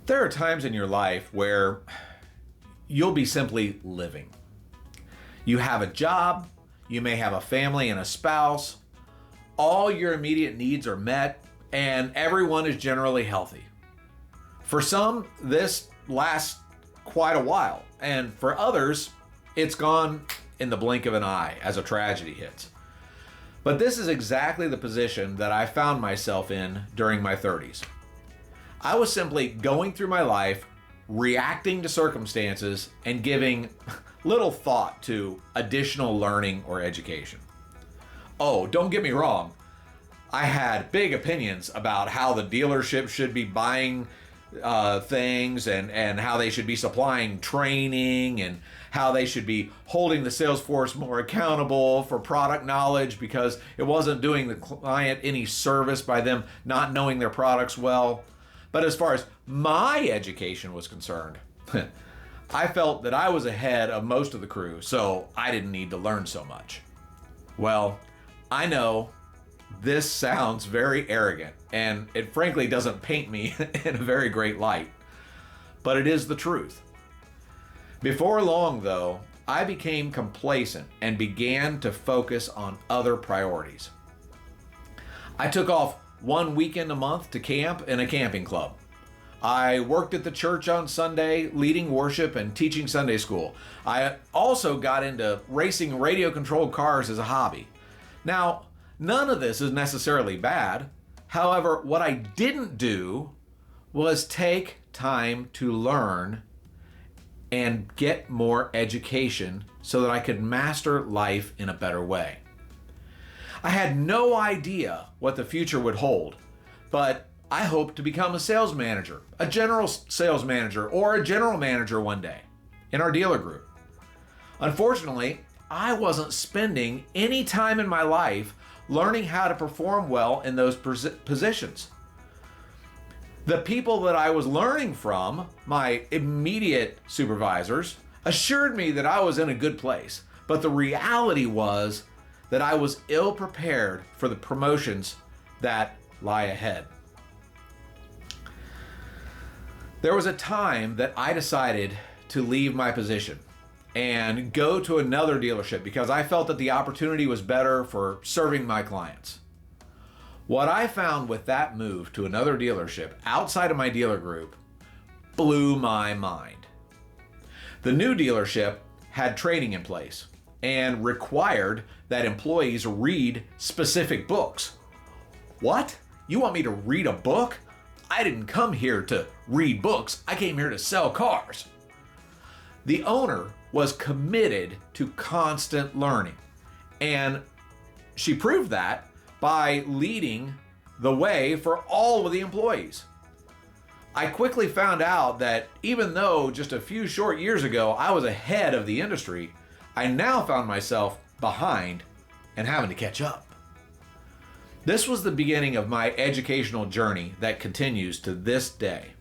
There are times in your life where you'll be simply living. You have a job, you may have a family and a spouse, all your immediate needs are met, and everyone is generally healthy. For some, this lasts quite a while, and for others, it's gone in the blink of an eye as a tragedy hits. But this is exactly the position that I found myself in during my 30s. I was simply going through my life, reacting to circumstances, and giving little thought to additional learning or education. Oh, don't get me wrong. I had big opinions about how the dealership should be buying things and how they should be supplying training and how they should be holding the sales force more accountable for product knowledge because it wasn't doing the client any service by them not knowing their products well. But as far as my education was concerned, I felt that I was ahead of most of the crew, so I didn't need to learn so much. Well, I know this sounds very arrogant, and it frankly doesn't paint me in a very great light, but it is the truth. Before long, though, I became complacent and began to focus on other priorities. I took off one weekend a month to camp in a camping club. I worked at the church on Sunday, leading worship and teaching Sunday school. I also got into racing radio-controlled cars as a hobby. Now, none of this is necessarily bad. However, what I didn't do was take time to learn and get more education so that I could master life in a better way. I had no idea what the future would hold, but I hoped to become a sales manager, a general sales manager, or a general manager one day in our dealer group. Unfortunately, I wasn't spending any time in my life learning how to perform well in those positions. The people that I was learning from, my immediate supervisors, assured me that I was in a good place, but the reality was that I was ill prepared for the promotions that lie ahead. There was a time that I decided to leave my position and go to another dealership because I felt that the opportunity was better for serving my clients. What I found with that move to another dealership outside of my dealer group blew my mind. The new dealership had training in place and required that employees read specific books. What? You want me to read a book? I didn't come here to read books. I came here to sell cars. The owner was committed to constant learning, and she proved that by leading the way for all of the employees. I quickly found out that even though just a few short years ago I was ahead of the industry, I now found myself behind and having to catch up. This was the beginning of my educational journey that continues to this day.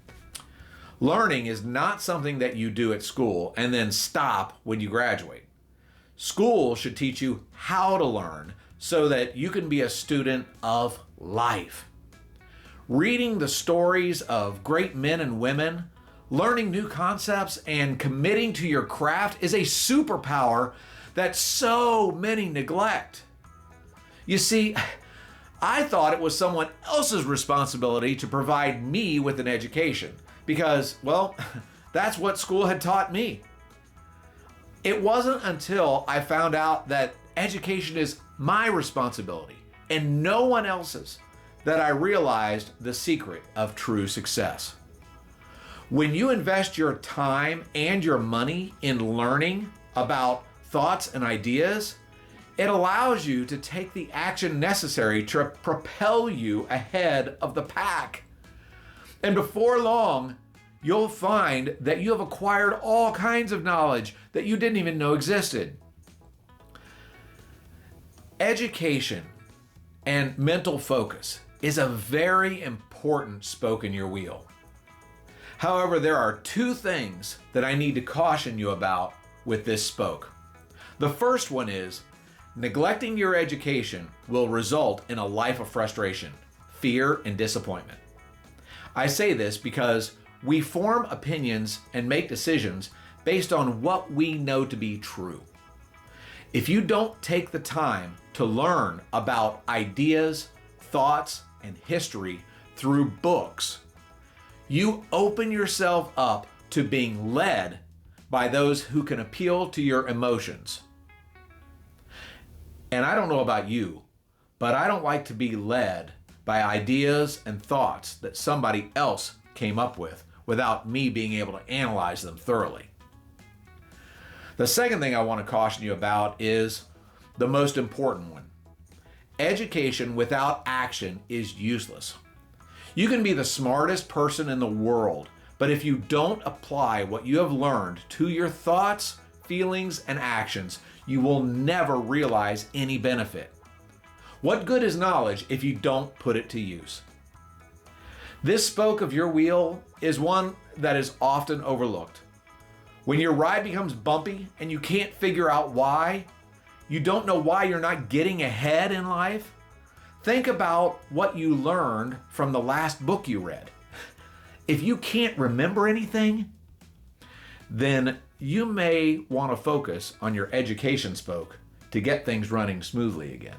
Learning is not something that you do at school and then stop when you graduate. School should teach you how to learn so that you can be a student of life. Reading the stories of great men and women, learning new concepts, and committing to your craft is a superpower that so many neglect. You see, I thought it was someone else's responsibility to provide me with an education because, well, that's what school had taught me. It wasn't until I found out that education is my responsibility and no one else's that I realized the secret of true success. When you invest your time and your money in learning about thoughts and ideas, it allows you to take the action necessary to propel you ahead of the pack. And before long, you'll find that you have acquired all kinds of knowledge that you didn't even know existed. Education and mental focus is a very important spoke in your wheel. However, there are two things that I need to caution you about with this spoke. The first one is neglecting your education will result in a life of frustration, fear, and disappointment. I say this because We form opinions and make decisions based on what we know to be true. If you don't take the time to learn about ideas, thoughts, and history through books, you open yourself up to being led by those who can appeal to your emotions. And I don't know about you, but I don't like to be led by ideas and thoughts that somebody else came up with without me being able to analyze them thoroughly. The second thing I want to caution you about is the most important one. Education without action is useless. You can be the smartest person in the world, but if you don't apply what you have learned to your thoughts, feelings, and actions, you will never realize any benefit. What good is knowledge if you don't put it to use? This spoke of your wheel is one that is often overlooked. When your ride becomes bumpy and you can't figure out why, you don't know why you're not getting ahead in life, think about what you learned from the last book you read. If you can't remember anything, then you may want to focus on your education spoke to get things running smoothly again.